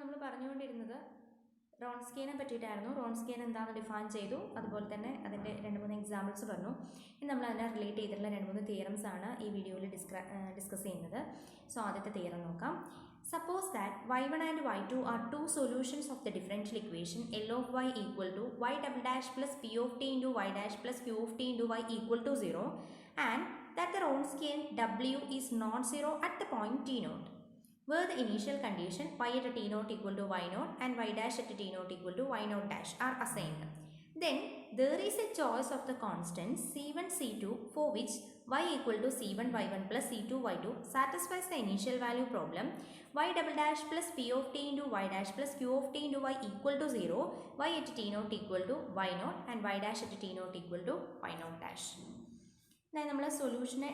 നമ്മൾ പറഞ്ഞുകൊണ്ടിരുന്നത് റോൺസ്കിയനെ പറ്റിയിട്ടായിരുന്നു. റോൺസ്കിയൻ എന്താണെന്ന് ഡിഫൈൻ ചെയ്തു, അതുപോലെ തന്നെ അതിൻ്റെ 2-3 എക്സാമ്പിൾസ് പറഞ്ഞു. ഇനി നമ്മൾ അതിനെ റിലേറ്റ് ചെയ്തിട്ടുള്ള 2-3 തിയറംസ് ആണ് ഈ വീഡിയോയിൽ ഡിസ്കസ് ചെയ്യുന്നത്. സോ ആദ്യത്തെ തിയറം നോക്കാം. Suppose that y1 and y2 are two solutions of the differential equation L of y equal to y double dash plus p of t into y dash plus q of t into y equal to 0 and that the Wronskian w is non-zero at the point t naught, where the initial condition y at t naught equal to y naught and y dash at t naught equal to y naught dash are assigned. Then there is a choice of the constants c1 c2 for which y equal to c1 y1 plus c2 y2 satisfies the initial value problem y double dash plus p of t into y dash plus q of t into y equal to 0, y at t naught equal to y naught and y dash at t naught equal to y naught dash. നമ്മൾ സൊല്യൂഷനെ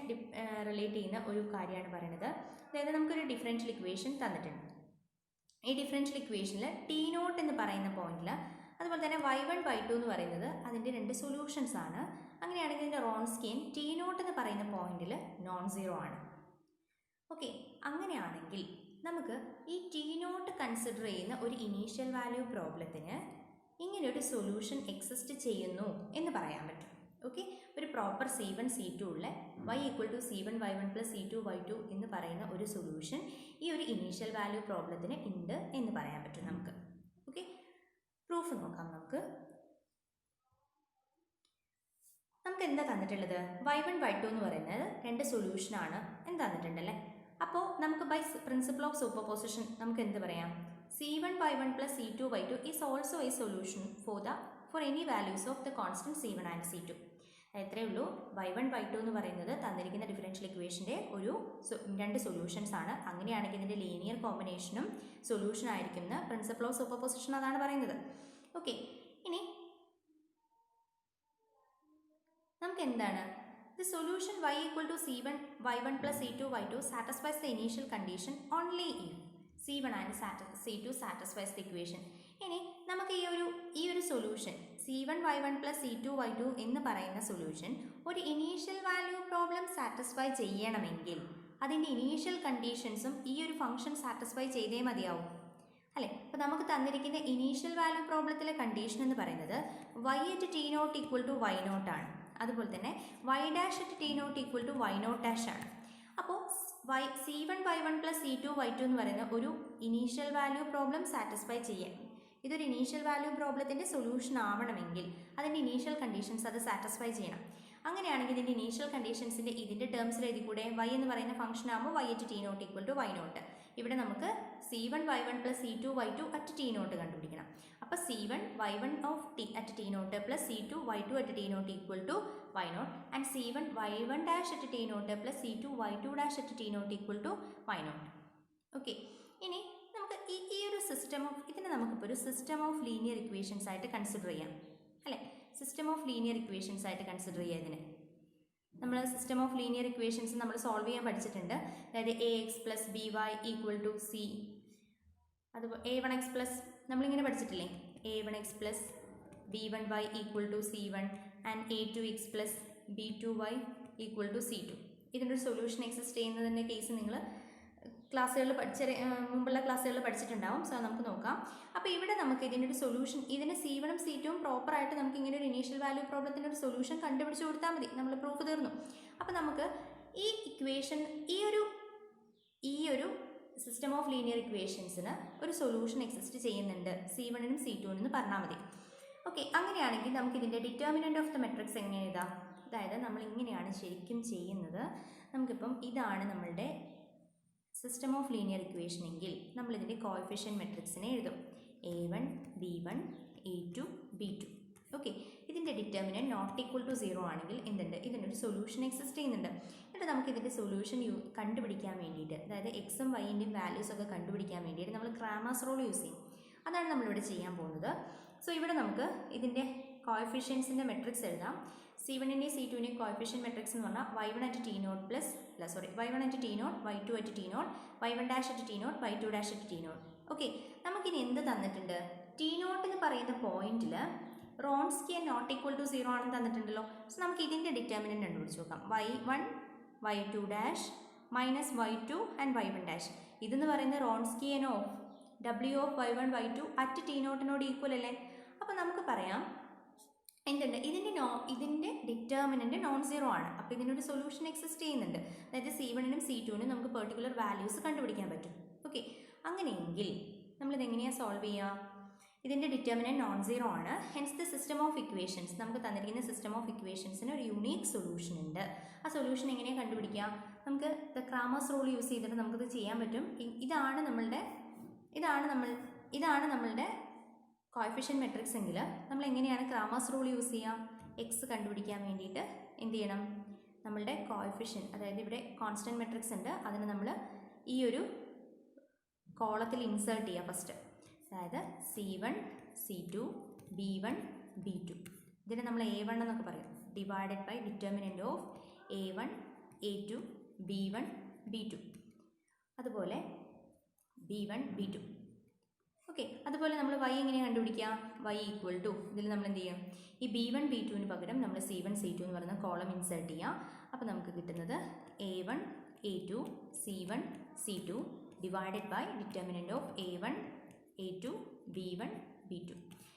relate ചെയ്യുന്ന ഒരു കാര്യമാണ് പറയുന്നത്. അതായത് നമുക്കൊരു differential equation തന്നിട്ടുണ്ട്. ഈ differential ഇക്വേഷനിൽ ടി നോട്ട് എന്ന് പറയുന്ന പോയിന്റിൽ, അതുപോലെ തന്നെ y1 y2 എന്ന് പറയുന്നത് അതിൻ്റെ 2 സൊല്യൂഷൻസ് ആണ്. അങ്ങനെയാണെങ്കിൽ ഇതിൻ്റെ റോൺസ്കിയൻ ടി നോട്ട് എന്ന് പറയുന്ന പോയിന്റിൽ നോൺ സീറോ ആണ്. ഓക്കെ, അങ്ങനെയാണെങ്കിൽ നമുക്ക് ഈ ടി നോട്ട് കൺസിഡർ ചെയ്യുന്ന ഒരു ഇനീഷ്യൽ വാല്യൂ പ്രോബ്ലത്തിന് ഇങ്ങനെയൊരു സൊല്യൂഷൻ എക്സിസ്റ്റ് ചെയ്യുന്നു എന്ന് പറയാൻ പറ്റും. ഓക്കെ, ഒരു പ്രോപ്പർ c1 c2 ഉള്ള y equal to c1 y1 plus c2 y2 എന്ന് പറയുന്ന ഒരു സൊല്യൂഷൻ ഈ ഒരു ഇനീഷ്യൽ വാല്യൂ പ്രോബ്ലത്തിന് ഉണ്ട് എന്ന് പറയാൻ പറ്റും നമുക്ക്. ഓക്കെ, പ്രൂഫ് നോക്കാം. നമുക്ക് എന്താ തന്നിട്ടുള്ളത്? y1 y2 എന്ന് പറയുന്നത് 2 സൊല്യൂഷനാണ് എന്ന് തന്നിട്ടുണ്ടല്ലേ. അപ്പോൾ നമുക്ക് ബൈ പ്രിൻസിപ്പിൾ ഓഫ് സൂപ്പർപോസിഷൻ നമുക്ക് എന്ത് പറയാം? c1 y1 plus c2 y2 is also A solution for any values of the constant c1 and c2. എത്രയേ ഉള്ളൂ? y1 y2 എന്ന് പറയുന്നത് തന്നിരിക്കുന്ന ഡിഫറൻഷ്യൽ ഇക്വേഷൻ്റെ ഒരു 2 സൊല്യൂഷൻസ് ആണ്. അങ്ങനെയാണെങ്കിൽ ഇതിൻ്റെ ലീനിയർ കോമ്പിനേഷനും സൊല്യൂഷൻ ആയിരിക്കുന്ന പ്രിൻസിപ്പിൾ ഓഫ് സൂപ്പർപോസിഷൻ അതാണ് പറയുന്നത്. ഓക്കെ, ഇനി നമുക്ക് എന്താണ് the solution y equal to c1 y1 plus c2 y2 satisfies the initial condition only if c1 and c2 satisfies the equation. ഇനി നമുക്ക് ഈ ഒരു solution c1 y1 plus c2 y2 എന്ന് പറയുന്ന സൊല്യൂഷൻ ഒരു ഇനീഷ്യൽ വാല്യൂ പ്രോബ്ലം സാറ്റിസ്ഫൈ ചെയ്യണമെങ്കിൽ അതിൻ്റെ initial കണ്ടീഷൻസും ഈ ഒരു ഫംഗ്ഷൻ സാറ്റിസ്ഫൈ ചെയ്തേ മതിയാവും അല്ലേ. അപ്പോൾ നമുക്ക് തന്നിരിക്കുന്ന ഇനീഷ്യൽ വാല്യൂ പ്രോബ്ലത്തിലെ കണ്ടീഷൻ എന്ന് പറയുന്നത് y at t naught equal to y naught ആണ്. അതുപോലെ തന്നെ y dash at t naught equal to y naught dash ആണ്. അപ്പോൾ c1 y1 plus c2 y2 എന്ന് പറയുന്ന ഒരു ഇനീഷ്യൽ വാല്യൂ പ്രോബ്ലം സാറ്റിസ്ഫൈ ചെയ്യാൻ, ഇതൊരു ഇനീഷ്യൽ വാല്യൂ പ്രോബ്ലത്തിൻ്റെ സൊല്യൂഷൻ ആവണമെങ്കിൽ അതിൻ്റെ ഇനീഷ്യൽ കണ്ടീഷൻസ് അത് സാറ്റിസ്ഫൈ ചെയ്യണം. അങ്ങനെയാണെങ്കിൽ ഇതിൻ്റെ ഇനീഷ്യൽ കണ്ടീഷൻസിൻ്റെ ഇതിൻ്റെ ടേംസിൽ എഴുതി കൂടെ y എന്ന് പറയുന്ന ഫംഗ്ഷൻ ആകുമ്പോൾ y at t naught equal to y naught. ഇവിടെ നമുക്ക് c1 y1 plus c2 y2 at t naught കണ്ടുപിടിക്കണം. അപ്പോൾ c1 y1 of t at t naught plus c2 y2 at t naught equal to y naught and c1 y1 dash at t naught plus c2 y2 dash at t naught equal to y naught. Okay, ഇനി നമുക്ക് ഈ ഒരു ഇതിനെ നമുക്കിപ്പോൾ ഒരു system of linear equations ആയിട്ട് consider ചെയ്യാം അല്ലേ. സിസ്റ്റം ഓഫ് ലീനിയർ ഇക്വേഷൻസ് ആയിട്ട് കൺസിഡർ ചെയ്യുക. ഇതിന് നമ്മൾ സിസ്റ്റം ഓഫ് ലീനിയർ ഇക്വേഷൻസ് നമ്മൾ സോൾവ് ചെയ്യാൻ പഠിച്ചിട്ടുണ്ട്. അതായത് ax plus B Y equal to c, അതുപോലെ a1x പ്ലസ് നമ്മളിങ്ങനെ പഠിച്ചിട്ടില്ലേ, a1x plus b1y equal to c1 and a2x plus b2y equal to c2. ഇതിൻ്റെ ഒരു സൊല്യൂഷൻ എക്സിസ്റ്റ് ചെയ്യുന്നതിൻ്റെ കേസ് നിങ്ങൾ മുമ്പുള്ള ക്ലാസ്സുകളിൽ പഠിച്ചിട്ടുണ്ടാവും. സോ നമുക്ക് നോക്കാം. അപ്പോൾ ഇവിടെ നമുക്ക് ഇതിൻ്റെ ഒരു സൊല്യൂഷൻ, ഇതിന് c1 ഉം c2 ഉം പ്രോപ്പറായിട്ട് നമുക്ക് ഇങ്ങനെ ഒരു ഇനീഷ്യൽ വാല്യൂ പ്രോബ്ലത്തിൻ്റെ ഒരു സൊല്യൂഷൻ കണ്ടുപിടിച്ച് കൊടുത്താൽ മതി. നമ്മൾ പ്രൂഫ് തീർന്നു. അപ്പോൾ നമുക്ക് ഈ ഇക്വേഷൻ ഈ ഒരു സിസ്റ്റം ഓഫ് ലീനിയർ ഇക്വേഷൻസിന് ഒരു സൊല്യൂഷൻ എക്സിസ്റ്റ് ചെയ്യുന്നുണ്ട് c1 നും c2 നും എന്ന് പറഞ്ഞാൽ മതി. ഓക്കെ, അങ്ങനെയാണെങ്കിൽ നമുക്ക് ഇതിൻ്റെ ഡിറ്റർമിനൻ്റ് ഓഫ് ദ മെട്രിക്സ് എങ്ങനെ എഴുതാം? അതായത് നമ്മൾ ഇങ്ങനെയാണ് ശരിക്കും ചെയ്യുന്നത്. നമുക്കിപ്പം ഇതാണ് നമ്മളുടെ സിസ്റ്റം ഓഫ് ലീനിയർ ഇക്വേഷൻ എങ്കിൽ നമ്മളിതിൻ്റെ കോഎഫിഷ്യൻറ്റ് മെട്രിക്സിനെ എഴുതും a1 b1 a2 b2. Okay, ഇതിൻ്റെ ഡിറ്റർമിനൻറ്റ് നോട്ട് ഈക്വൽ ടു 0 ആണെങ്കിൽ എന്തുണ്ട്? ഇതിനൊരു സൊല്യൂഷൻ എക്സിസ്റ്റ് ചെയ്യുന്നുണ്ട്. എന്നിട്ട് നമുക്ക് ഇതിൻ്റെ സൊല്യൂഷൻ കണ്ടുപിടിക്കാൻ വേണ്ടിയിട്ട്, അതായത് എക്സും വൈൻ്റെയും വാല്യൂസ് ഒക്കെ കണ്ടുപിടിക്കാൻ വേണ്ടിയിട്ട് നമ്മൾ ക്രാമേഴ്സ് റൂൾ യൂസ് ചെയ്യും. അതാണ് നമ്മളിവിടെ ചെയ്യാൻ പോകുന്നത്. സോ ഇവിടെ നമുക്ക് ഇതിൻ്റെ കോഎഫിഷ്യൻസിൻ്റെ മെട്രിക്സ് എഴുതാം. c1ൻ്റെയും c2ൻ്റെയും കോഎഫിഷ്യൻറ്റ് മെട്രിക്സ് എന്ന് പറഞ്ഞാൽ y1 at t naught plus y1 at t naught y2 at t naught y1 dash at t naught y2 dash at t naught. Okay, നമുക്കിനി എന്ത് തന്നിട്ടുണ്ട്? t naught എന്ന് പറയുന്ന പോയിന്റിൽ റോൺസ്കിയൻ നോട്ട് ഈക്വൽ ടു 0 ആണെന്ന് തന്നിട്ടുണ്ടല്ലോ. So നമുക്ക് ഇതിൻ്റെ determinant കണ്ടുപിടിച്ച് നോക്കാം. y1 y2 dash minus y2 and y1 dash. ഇതെന്ന് പറയുന്നത് Wronskian of W of y1 y2 at t0 equal അല്ലേ? അപ്പോൾ നമുക്ക് പറയാം എന്തുണ്ട്, ഇതിൻ്റെ ഡിറ്റർമിനൻറ്റ് നോൺ സീറോ ആണ്. അപ്പോൾ ഇതിനൊരു സൊല്യൂഷൻ എക്സിസ്റ്റ് ചെയ്യുന്നുണ്ട്. അതായത് C1നും C2നും നമുക്ക് പെർട്ടിക്കുലർ വാല്യൂസ് കണ്ടുപിടിക്കാൻ പറ്റും. ഓക്കെ, അങ്ങനെയെങ്കിൽ നമ്മളിതെങ്ങനെയാണ് സോൾവ് ചെയ്യുക? ഇതിൻ്റെ ഡിറ്റർമിനൻറ്റ് നോൺ സീറോ ആണ്. Hence the system of equations, നമുക്ക് തന്നിരിക്കുന്ന സിസ്റ്റം ഓഫ് ഇക്വേഷൻസിന് ഒരു യൂണീക്ക് സൊല്യൂഷൻ ഉണ്ട്. ആ സൊല്യൂഷൻ എങ്ങനെയാണ് കണ്ടുപിടിക്കുക? നമുക്ക് ദ ക്രാമേഴ്സ് റൂൾ യൂസ് ചെയ്തിട്ട് നമുക്കത് ചെയ്യാൻ പറ്റും. ഇതാണ് നമ്മളുടെ കോഎഫിഷ്യന്റ് മെട്രിക്സ് എങ്കിൽ നമ്മൾ എങ്ങനെയാണ് ക്രാമേഴ്സ് റൂൾ യൂസ് ചെയ്യുക? എക്സ് കണ്ടുപിടിക്കാൻ വേണ്ടിയിട്ട് എന്ത് ചെയ്യണം? നമ്മളുടെ കോഎഫിഷ്യന്റ്, അതായത് ഇവിടെ കോൺസ്റ്റന്റ് മെട്രിക്സ് ഉണ്ട്, അതിന് നമ്മൾ ഈ ഒരു കോളത്തിൽ ഇൻസേർട്ട് ചെയ്യുക ഫസ്റ്റ്. അതായത് C1 C2 B1 B2, ഇതിനെ നമ്മൾ A1 എന്നൊക്കെ പറയും. Divided by determinant of A1 A2 B1 B2, അതുപോലെ B1 B2. ഓക്കെ, അതുപോലെ നമ്മൾ y എങ്ങനെയാണ് കണ്ടുപിടിക്കുക? y ഈക്വൽ ടു, ഇതിൽ നമ്മൾ എന്ത് ചെയ്യും? ഈ B1 B2ന് പകരം നമ്മൾ C1 C2 എന്ന് പറയുന്ന കോളം ഇൻസേർട്ട് ചെയ്യുക. അപ്പോൾ നമുക്ക് കിട്ടുന്നത് A1 A2 C1 C2 divided by determinant of A1 A2 B1 B2.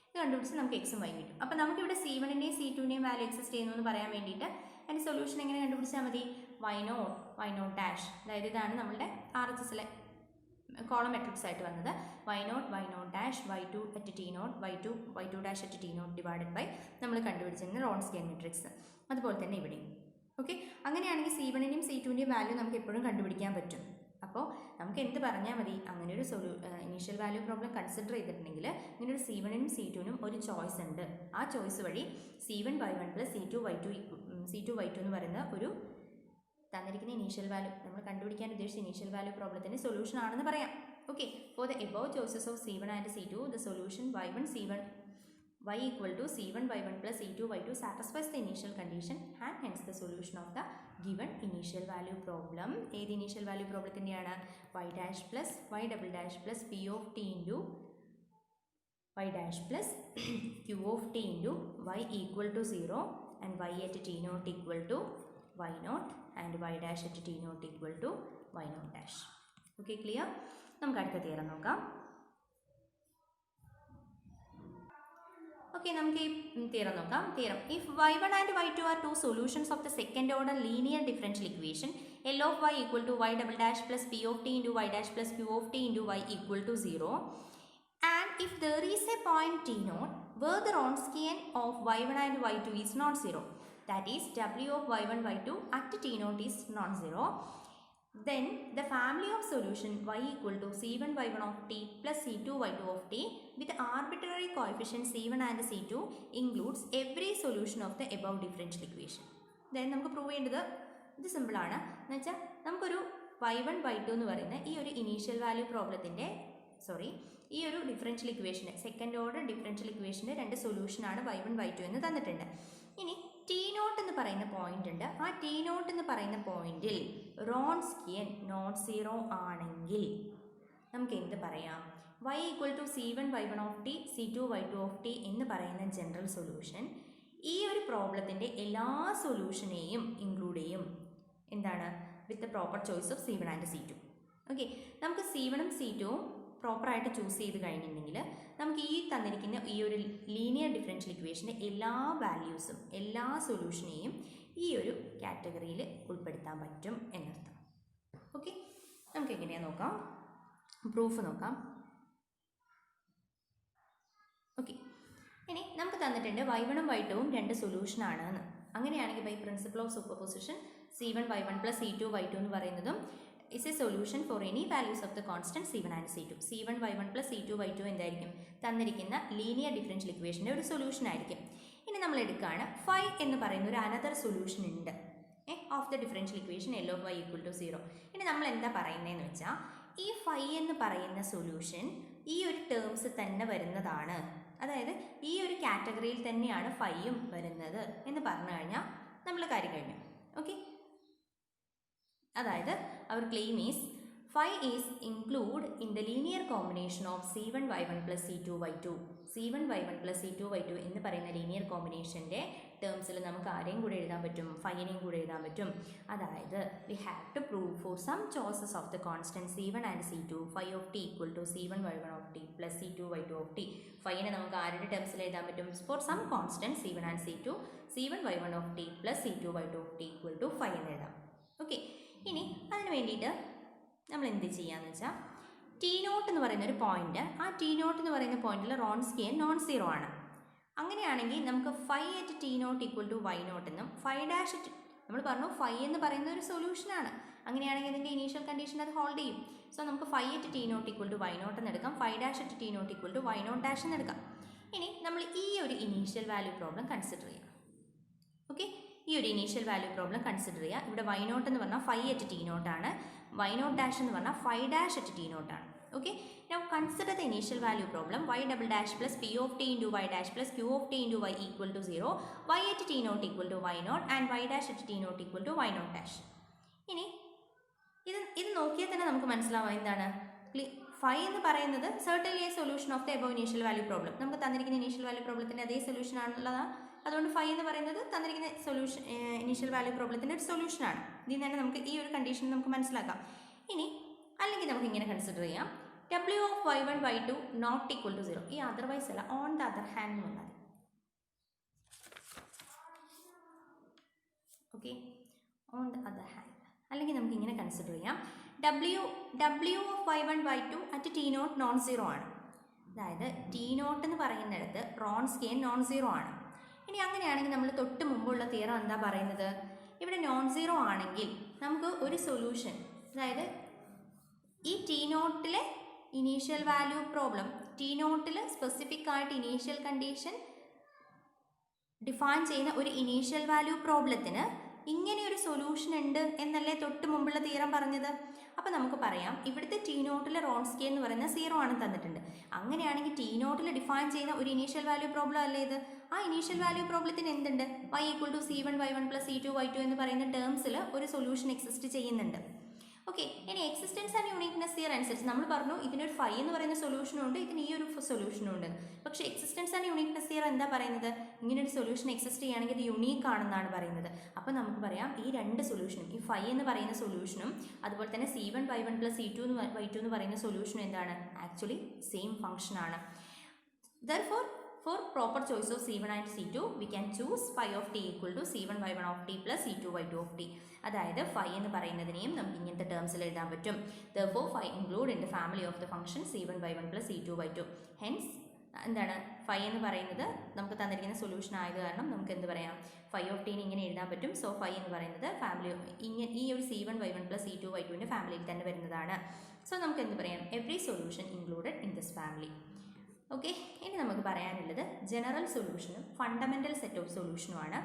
ഇത് കണ്ടുപിടിച്ച് നമുക്ക് എക്സും വൈ കിട്ടും. അപ്പോൾ നമുക്കിവിടെ C1ൻ്റെയും C2ൻ്റെയും വാല്യൂ എക്സിസ്റ്റ് ചെയ്യുന്നു എന്ന് പറയാൻ വേണ്ടിയിട്ട് അതിൻ്റെ സൊല്യൂഷൻ എങ്ങനെ കണ്ടുപിടിച്ചാൽ മതി? y0 ഡാഷ്, അതായത് ഇതാണ് നമ്മളുടെ RHSലെ കോളം മെട്രിക്സ് ആയിട്ട് വന്നത്. y0 dash y2 at t0 y2 dash at t0 divided by നമ്മൾ കണ്ടുപിടിച്ചിരുന്ന റോൺസ്കിയൻ മെട്രിക്സ്. അതുപോലെ തന്നെ ഇവിടെയും. ഓക്കെ, അങ്ങനെയാണെങ്കിൽ C1ൻ്റെയും C2ൻ്റെയും വാല്യൂ നമുക്ക് എപ്പോഴും കണ്ടുപിടിക്കാൻ പറ്റും. അപ്പോൾ നമുക്ക് എന്ത് പറഞ്ഞാൽ മതി? അങ്ങനെ ഒരു ഇനീഷ്യൽ വാല്യൂ പ്രോബ്ലം കൺസിഡർ ചെയ്തിട്ടുണ്ടെങ്കിൽ ഇങ്ങനൊരു C1നും C2നും ഒരു ചോയ്സ് ഉണ്ട്. ആ ചോയ്സ് വഴി C1 y1 plus C2 y2 എന്ന് പറയുന്ന ഒരു തന്നിരിക്കുന്ന ഇനീഷ്യൽ വാല്യൂ, നമ്മൾ കണ്ടുപിടിക്കാൻ ഉദ്ദേശിച്ച ഇനീഷ്യൽ വാല്യൂ പ്രോബ്ലത്തിൻ്റെ സൊല്യൂഷൻ ആണെന്ന് പറയാം. Okay, for the above choices of C1 and C2 the solution y equal to C1 y1 plus C2 y2 satisfies the initial condition and hence the solution of the given initial value problem. ഏത് initial value പ്രോബ്ലത്തിൻ്റെയാണ്? y dash plus y double dash plus p of t into y dash plus q of t into y equal to 0 and y at t0 equal to y0 and y dash at t0 equal to y0 dash. Okay, clear? നമുക്ക് അടുത്ത theorem നോക്കാം. Okay, നമുക്ക് ഈ theorem നോക്കാം. Theorem: if y1 and y2 are two solutions of the second order linear differential equation L of y equal to y double dash plus p of t into y dash plus q of t into y equal to 0, and if there is a point t0 where the Wronskian of y1 and y2 is non-zero, that is w of y1 y2 at t0 is non-zero, then the family of solution y equal to C1 y1 of t plus C2 y2 of t with arbitrary coefficient C1 and C2 includes every solution of the above differential equation. Then നമുക്ക് prove ചെയ്യേണ്ടത് ഇത് സിമ്പിളാണ്. എന്ന് വെച്ചാൽ നമുക്കൊരു y1 y2 എന്ന് പറയുന്ന ഈ ഒരു ഇനീഷ്യൽ വാല്യൂ പ്രോബ്ലത്തിൻ്റെ ഈ ഒരു ഡിഫറൻഷ്യൽ ഇക്വേഷന്, സെക്കൻഡ് ഓർഡർ ഡിഫറൻഷ്യൽ ഇക്വേഷൻ്റെ രണ്ട് സൊല്യൂഷനാണ് y1 y2 എന്ന് തന്നിട്ടുണ്ട്. ഇനി t0 എന്ന് പറയുന്ന പോയിന്റ് ഉണ്ട്. ആ t0 എന്ന് പറയുന്ന പോയിന്റിൽ റോൺസ്കിയൻ നോൺ സീറോ ആണെങ്കിൽ നമുക്ക് എന്ത് പറയാം? y equal to C1 y1 of t C2 y2 of t എന്ന് പറയുന്ന ജനറൽ സൊല്യൂഷൻ ഈ ഒരു പ്രോബ്ലത്തിൻ്റെ എല്ലാ സൊല്യൂഷനെയും ഇൻക്ലൂഡ് ചെയ്യും. എന്താണ്? With the proper choice of C1 and C2. Okay, നമുക്ക് C1ഉം C2ഉം പ്രോപ്പറായിട്ട് ചൂസ് ചെയ്ത് കഴിഞ്ഞിട്ടുണ്ടെങ്കിൽ നമുക്ക് ഈ തന്നിരിക്കുന്ന ഈ ഒരു ലീനിയർ ഡിഫറൻഷ്യൽ ഇക്വേഷൻ്റെ എല്ലാ വാല്യൂസും എല്ലാ സൊല്യൂഷനെയും ഈ ഒരു കാറ്റഗറിയിൽ ഉൾപ്പെടുത്താൻ പറ്റും എന്നർത്ഥം. ഓക്കെ, നമുക്ക് എങ്ങനെയാണ് നോക്കാം, പ്രൂഫ് നോക്കാം. ഓക്കെ, ഇനി നമുക്ക് തന്നിട്ടുണ്ട് y1ഉം y2ഉം രണ്ട് സൊല്യൂഷനാണ് എന്ന്. അങ്ങനെയാണെങ്കിൽ by principle of superposition C1 y1 plus C2 y2 എന്ന് പറയുന്നതും is a solution for any values of the constant C1 and C2. C1 y1 plus C2 y2 എന്തായിരിക്കും? തന്നിരിക്കുന്ന ലീനിയർ ഡിഫറൻഷ്യൽ ഇക്വേഷൻ്റെ ഒരു സൊല്യൂഷൻ ആയിരിക്കും. ഇനി നമ്മൾ എടുക്കുകയാണ് ഫൈ എന്ന് പറയുന്ന ഒരു അനദർ സൊല്യൂഷൻ ഉണ്ട് of the differential equation L of y equal to 0. ഇനി നമ്മൾ എന്താ പറയുന്നതെന്ന് വെച്ചാൽ ഈ ഫൈ എന്ന് പറയുന്ന സൊല്യൂഷൻ ഈ ഒരു ടേംസ് തന്നെ വരുന്നതാണ്. അതായത് ഈ ഒരു കാറ്റഗറിയിൽ തന്നെയാണ് ഫൈയും വരുന്നത് എന്ന് പറഞ്ഞു കഴിഞ്ഞാൽ നമ്മൾ കാര്യം കഴിഞ്ഞു. ഓക്കെ, അതായത് അവർ claim is phi is include in the linear combination of C1 y1 plus C2 y2. C1 y1 plus C2 y2 എന്ന് പറയുന്ന ലീനിയർ കോമ്പിനേഷൻ്റെ ടേംസിൽ നമുക്ക് ആരെയും കൂടെ എഴുതാൻ പറ്റും, ഫൈനെയും കൂടെ എഴുതാൻ പറ്റും. അതായത് we have to prove for some choices of the constant C1 and C2 phi of t equal to C1 y1 of t plus C2 y2 of t. ഫൈനെ നമുക്ക് ആരുടെ ടേംസിൽ എഴുതാൻ പറ്റും? For some constant C1 and C2 C1 y1 of t plus C2 y2 of t equal to 5 എന്ന് എഴുതാം. Okay, ഇനി അതിന് വേണ്ടിയിട്ട് നമ്മൾ എന്ത് ചെയ്യാന്ന് വെച്ചാൽ T0 എന്ന് പറയുന്ന ഒരു പോയിന്റ്, ആ T0 എന്ന് പറയുന്ന പോയിന്റിൽ റോൺസ്കിയൻ നോൺ സീറോ ആണ്. അങ്ങനെയാണെങ്കിൽ നമുക്ക് phi at T0 equal to y0 എന്നും ഫൈ ഡാഷ് അറ്റ്, നമ്മൾ പറഞ്ഞു ഫൈ എന്ന് പറയുന്ന ഒരു സൊല്യൂഷനാണ്, അങ്ങനെയാണെങ്കിൽ ഇതിൻ്റെ ഇനീഷ്യൽ കണ്ടീഷൻ അത് ഹോൾഡ് ചെയ്യും. സോ നമുക്ക് phi at T0 equal to y0 എന്ന് എടുക്കാം, phi dash at T0 equal to y0 dash എന്ന് എടുക്കാം. ഇനി നമ്മൾ ഈ ഒരു ഇനീഷ്യൽ വാല്യൂ പ്രോബ്ലം കൺസിഡർ ചെയ്യാം. ഓക്കെ, ഈ ഒരു ഇനീഷ്യൽ വാല്യൂ പ്രോബ്ലം കൺസിഡർ ചെയ്യുക. ഇവിടെ y0 എന്ന് പറഞ്ഞാൽ ഫൈ അറ്റ് T0 ആണ്, y0 ഡാഷ് എന്ന് പറഞ്ഞാൽ ഫൈ ഡാഷ് അറ്റ് T0 ആണ്. Okay, now consider the initial value problem y double dash plus p of t into y dash plus q of t into y equal to 0, y at T0 equal to y0 and y dash at T0 equal to y0 dash. ഇനി ഇത് നോക്കിയാൽ തന്നെ നമുക്ക് മനസ്സിലാവും എന്താണ് phi എന്ന് പറയുന്നത് certainly a solution of the above initial value problem. നമുക്ക് തന്നിരിക്കുന്ന ഇനീഷ്യൽ വാല്യൂ പ്രോബ്ലത്തിൻ്റെ അതേ സൊല്യൂഷൻ ആണുള്ളതാണ്. അതുകൊണ്ട് ഫൈ എന്ന് പറയുന്നത് തന്നിരിക്കുന്ന സൊല്യൂഷൻ ഇനീഷ്യൽ വാല്യൂ പ്രോബ്ലത്തിൻ്റെ ഒരു സൊല്യൂഷനാണ്. ഇതിൽ തന്നെ നമുക്ക് ഈ ഒരു കണ്ടീഷൻ നമുക്ക് മനസ്സിലാക്കാം. ഇനി അല്ലെങ്കിൽ നമുക്ക് ഇങ്ങനെ കൺസിഡർ ചെയ്യാം, w of y1 y2 not equal to 0. ഈ അതർവൈസ് അല്ല, ഓൺ ദ അതർ ഹാൻഡ് എന്ന് പറഞ്ഞാൽ okay, on the other hand. അല്ലെങ്കിൽ നമുക്ക് ഇങ്ങനെ കൺസിഡർ ചെയ്യാം, w of y1 y2 at T0 non zero ആണ്. അതായത് T0 എന്ന് പറയുന്നിടത്ത് റോൺസ്കിയൻ നോൺ സീറോ ആണ്. ഇനി അങ്ങനെയാണെങ്കിൽ നമ്മൾ തൊട്ട് മുമ്പുള്ള തിയറം എന്താ പറയുന്നത്, ഇവിടെ നോൺ സീറോ ആണെങ്കിൽ നമുക്ക് ഒരു സൊല്യൂഷൻ, അതായത് ഈ T0 initial value problem, T0 specific ആയിട്ട് ഇനീഷ്യൽ കണ്ടീഷൻ ഡിഫൈൻ ചെയ്യുന്ന ഒരു ഇനീഷ്യൽ വാല്യൂ പ്രോബ്ലത്തിന് ഇങ്ങനെ ഒരു സൊല്യൂഷൻ ഉണ്ട് എന്നല്ലേ തൊട്ട് മുമ്പുള്ള തിയറം പറഞ്ഞത്. അപ്പോൾ നമുക്ക് പറയാം ഇവിടുത്തെ T0 റോൺസ്കിയൻ എന്ന് പറയുന്ന 0 ആണ് തന്നിട്ടുണ്ട്. അങ്ങനെയാണെങ്കിൽ T0 ഡിഫൈൻ ചെയ്യുന്ന ഒരു ഇനീഷ്യൽ വാല്യൂ പ്രോബ്ലം അല്ലേ ഇത്. ആ ഇനീഷ്യൽ വാല്യൂ പ്രോബ്ലത്തിന് എന്തുണ്ട്, y equal to C1 y1 plus C2 y2 എന്ന് പറയുന്ന ടേംസിൽ ഒരു സൊല്യൂഷൻ എക്സിസ്റ്റ് ചെയ്യുന്നുണ്ട്. ഓക്കെ, ഇനി എക്സിസ്റ്റൻസ് ആൻഡ് യൂണിക്നെസ് തിയറി അനുസരിച്ച് നമ്മൾ പറഞ്ഞു ഇതിനൊരു ഫൈ എന്ന് പറയുന്ന സൊല്യൂഷനും ഉണ്ട്, ഇതിന് ഈ ഒരു സൊല്യൂഷനും ഉണ്ട്. പക്ഷേ എക്സിസ്റ്റൻസ് ആൻഡ് യൂണിക്നെസ് തിയറി എന്താ പറയുന്നത്, ഇങ്ങനൊരു സൊല്യൂഷൻ എക്സിസ്റ്റ് ചെയ്യുകയാണെങ്കിൽ ഇത് യുണീക്ക് ആണെന്നാണ് പറയുന്നത്. അപ്പോൾ നമുക്ക് പറയാം ഈ രണ്ട് സൊല്യൂഷനും, ഈ ഫൈ എന്ന് പറയുന്ന സൊല്യൂഷനും അതുപോലെ തന്നെ C1 y1 plus C2 y2 എന്ന് പറയുന്ന സൊല്യൂഷനും എന്താണ്, ആക്ച്വലി സെയിം ഫംഗ്ഷൻ ആണ്. Therefore, for proper choice of C1 and C2, we can choose phi of t equal to C1 y1 of t plus C2 y2 of t. അതായത് phi എന്ന് പറയുന്നതിനെയും നമുക്ക് ഇങ്ങനത്തെ ടേംസിൽ എഴുതാൻ പറ്റും. Therefore, phi include in the family of the function C1 y1 plus C2 y2. Hence, എന്താണ് phi എന്ന് പറയുന്നത് നമുക്ക് തന്നിരിക്കുന്ന സൊല്യൂഷൻ ആയത് കാരണം നമുക്ക് എന്ത് പറയാം, phi of t ഇങ്ങനെ എഴുതാൻ പറ്റും. സോ phi എന്ന് പറയുന്നത് ഫാമിലി ഈ ഒരു C1 y1 plus C2 y2ൻ്റെ ഫാമിലിയിൽ തന്നെ വരുന്നതാണ്. സോ നമുക്ക് എന്ത് പറയാം, every solution included in this family. Okay, ഇനി നമുക്ക് പറയാനുള്ളത് ജനറൽ സൊല്യൂഷനും ഫണ്ടമെൻ്റൽ സെറ്റ് ഓഫ് സൊല്യൂഷനുമാണ്.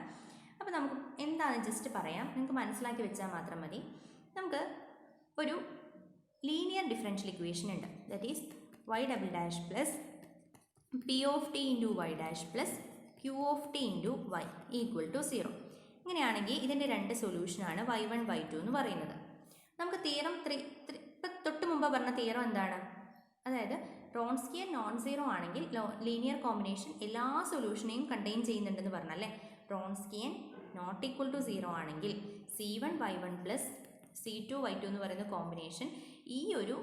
അപ്പോൾ നമുക്ക് എന്താണെന്ന് ജസ്റ്റ് പറയാം, നിങ്ങൾക്ക് മനസ്സിലാക്കി വെച്ചാൽ മാത്രം മതി. നമുക്ക് ഒരു ലീനിയർ ഡിഫറൻഷ്യൽ ഇക്വേഷൻ ഉണ്ട്, that is y double dash plus p of t into y dash plus q of t into y equal to 0. ഇങ്ങനെയാണെങ്കിൽ ഇതിൻ്റെ രണ്ട് സൊല്യൂഷനാണ് y1 y2 എന്ന് പറയുന്നത്. നമുക്ക് തിയറം ഇപ്പം തൊട്ട് മുമ്പ് പറഞ്ഞ തിയറം എന്താണ്, അതായത് റോൺസ്കിയൻ നോൺ സീറോ ആണെങ്കിൽ ലീനിയർ കോമ്പിനേഷൻ എല്ലാ സൊല്യൂഷനെയും കണ്ടെയ്ൻ ചെയ്യുന്നുണ്ടെന്ന് പറഞ്ഞല്ലേ. റോൺസ്കിയൻ നോട്ട് ഈക്വൽ ടു 0 ആണെങ്കിൽ C1 y1 plus C2 y2 എന്ന് പറയുന്ന കോമ്പിനേഷൻ ഈ ഒരു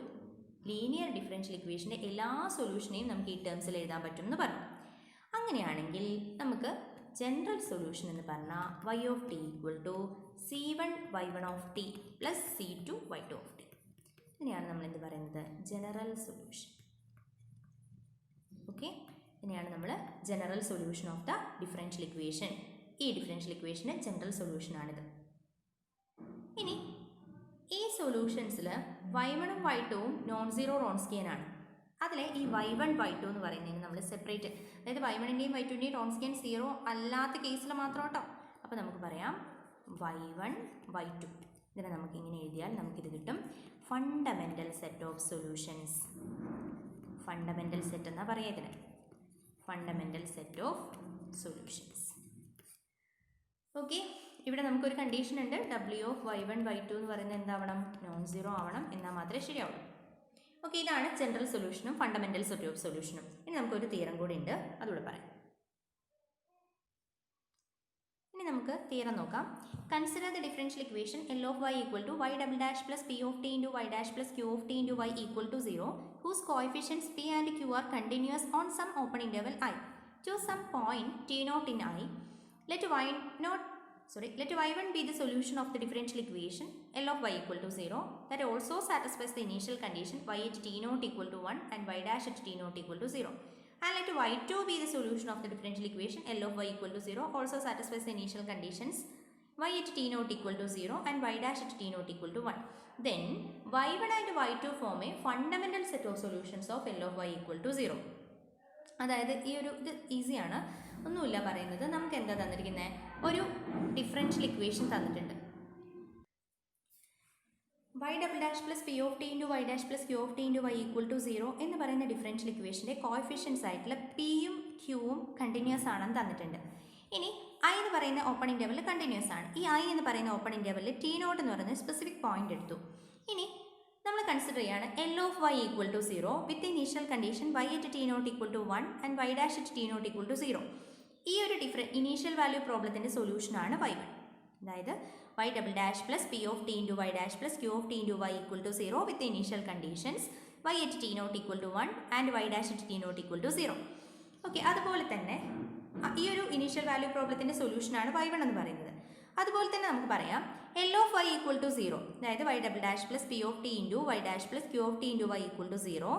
ലീനിയർ ഡിഫറൻഷ്യൽ ഇക്വേഷൻ്റെ എല്ലാ സൊല്യൂഷനെയും നമുക്ക് ഈ ടേംസിൽ എഴുതാൻ പറ്റും എന്ന് പറഞ്ഞു. അങ്ങനെയാണെങ്കിൽ നമുക്ക് ജനറൽ സൊല്യൂഷൻ എന്ന് പറഞ്ഞാൽ y of t equal to C1 y1 of t plus C2 y2 of t. ഇതിനെയാണ് നമ്മൾ എന്ത് പറയുന്നത്, ജനറൽ സൊല്യൂഷൻ. ഓക്കെ, ഇതിനെയാണ് നമ്മൾ general solution of the differential equation. ഈ ഡിഫറൻഷ്യൽ ഇക്വേഷന് ജനറൽ സൊല്യൂഷനാണിത്. ഇനി ഈ സൊല്യൂഷൻസിൽ y1 ഉം y2 ഉം നോൺ സീറോ റോൺസ്കിയനാണ്. അതിലെ ഈ y1 y2 എന്ന് പറയുന്നതിന് നമ്മൾ സെപ്പറേറ്റ്, അതായത് y1ൻ്റെയും y2ൻ്റെയും റോൺസ്കിയൻ 0 അല്ലാത്ത കേസിൽ മാത്രം കേട്ടോ. അപ്പോൾ നമുക്ക് പറയാം y1 y2, ഇതിനെ നമുക്ക് ഇങ്ങനെ എഴുതിയാൽ നമുക്കിത് കിട്ടും fundamental set of solutions. Fundamental set എന്നാ പറയുക ഇതിന്, fundamental set of solutions. Okay, ഇവിടെ നമുക്കൊരു കണ്ടീഷൻ ഉണ്ട്, w of y1 y2 എന്ന് പറയുന്നത് എന്താവണം, നോൺ സീറോ ആവണം, എന്നാൽ മാത്രമേ ശരിയാവുള്ളൂ. ഓക്കെ, ഇതാണ് ജനറൽ സൊല്യൂഷനും ഫണ്ടമെൻ്റൽ സെറ്റ് ഓഫ് സൊല്യൂഷനും. ഇനി നമുക്കൊരു തിയറം കൂടി ഉണ്ട്, അതുകൂടെ പറയാം. ഇനി നമുക്ക് തിയറം നോക്കാം. Consider the differential equation L of y equal to y double dash plus p of t into y dash plus q of t into y equal to 0, whose coefficients p and q are continuous on some open interval I. Choose some point t naught in I. Let y1 be the solution of the differential equation L of y equal to 0 that also satisfies the initial condition y at t naught equal to 1 and y dash at t naught equal to 0. And let y2 be the solution of the differential equation L of y equal to 0 also satisfies the initial conditions y at t naught equal to 0 and y dash at t naught equal to 1. Then y1 and y2 form a fundamental set of solutions of L of y equal to 0. അതായത് ഈ ഒരു ഇത് ഈസിയാണ്, ഒന്നുമില്ല പറയുന്നത്. നമുക്ക് എന്താ തന്നിരിക്കുന്നത്, ഒരു ഡിഫറൻഷ്യൽ ഇക്വേഷൻ തന്നിട്ടുണ്ട്. y double dash plus P of T into Y dash plus Q of T into Y equal to 0 എന്ന് പറയുന്ന ഡിഫറൻഷ്യൽ ഇക്വേഷൻ്റെ കോഎഫിഷ്യൻസ് ആയിട്ടുള്ള പിയും ക്യൂവും കണ്ടിന്യൂസ് ആണെന്ന് തന്നിട്ടുണ്ട്. ഇനി ഐ എന്ന് പറയുന്ന ഓപ്പൺ ഇൻ്റർവെൽ കണ്ടിന്യൂസ് ആണ്. ഈ ഐ എന്ന് പറയുന്ന ഓപ്പൺ ഇൻ്റർവെല്ലിൽ ടി നോട്ട് എന്ന് പറയുന്ന സ്പെസിഫിക് പോയിന്റ് എടുത്തു. ഇനി നമ്മൾ കൺസിഡർ ചെയ്യാണ് L of y equal to 0 with the initial condition y at t naught equal to 1 and y dash at t naught equal to 0. ഈ ഒരു ഇനീഷ്യൽ വാല്യൂ പ്രോബ്ലത്തിൻ്റെ സൊല്യൂഷനാണ് y1. അതായത് y double dash plus p of t into y dash plus q of t into y equal to 0 with the initial conditions y at t naught equal to 1 and y dash at t naught equal to 0. Okay, അതുപോലെ തന്നെ ഈ ഒരു initial value പ്രോബ്ലത്തിൻ്റെ സൊല്യൂഷനാണ് y1 എന്ന് പറയുന്നത്. അതുപോലെ തന്നെ നമുക്ക് പറയാം L of y equal to 0, അതായത് y double dash plus p of t into y dash plus q of t into y equal to 0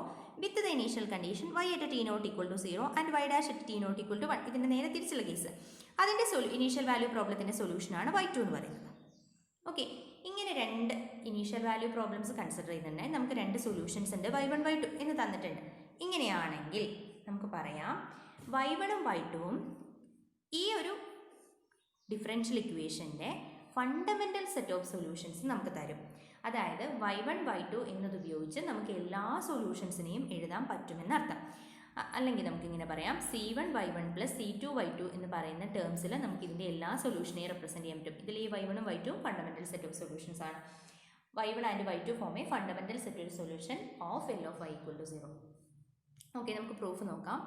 with the initial condition y at t naught equal to 0 and y dash at t naught equal to 1. ഇതിൻ്റെ നേരെ തിരിച്ചുള്ള case, അതിൻ്റെ initial value പ്രോബ്ലത്തിൻ്റെ സൊല്യൂഷനാണ് y2 എന്ന് പറയുന്നത്. Okay, ഇങ്ങനെ രണ്ട് initial value problems consider ചെയ്തിട്ടുണ്ടെങ്കിൽ നമുക്ക് രണ്ട് സൊല്യൂഷൻസ് ഉണ്ട്, y1 y2 എന്ന് തന്നിട്ടുണ്ട്. ഇങ്ങനെയാണെങ്കിൽ നമുക്ക് പറയാം y1ഉം y2ഉം ഈ ഒരു ഡിഫറൻഷ്യൽ ഇക്വേഷൻ്റെ ഫണ്ടമെൻ്റൽ സെറ്റ് ഓഫ് സൊല്യൂഷൻസ് നമുക്ക് തരും. അതായത് y1 y2 എന്നതുപയോഗിച്ച് നമുക്ക് എല്ലാ സൊല്യൂഷൻസിനെയും എഴുതാൻ പറ്റുമെന്നർത്ഥം. അല്ലെങ്കിൽ നമുക്കിങ്ങനെ പറയാം c1 y1 plus c2 y2 എന്ന് പറയുന്ന ടേംസിൽ നമുക്ക് ഇതിൻ്റെ എല്ലാ സൊല്യൂഷനെയും റെപ്രസെൻറ്റ് ചെയ്യാൻ പറ്റും. ഇതിൽ ഈ y1ഉം y2ഉം ഫണ്ടമെൻ്റൽ സെറ്റ് ഓഫ് സൊല്യൂഷൻസ് ആണ്. y1 and y2 form a fundamental set of solution of L of y equal to 0. Okay, നമുക്ക് പ്രൂഫ് നോക്കാം.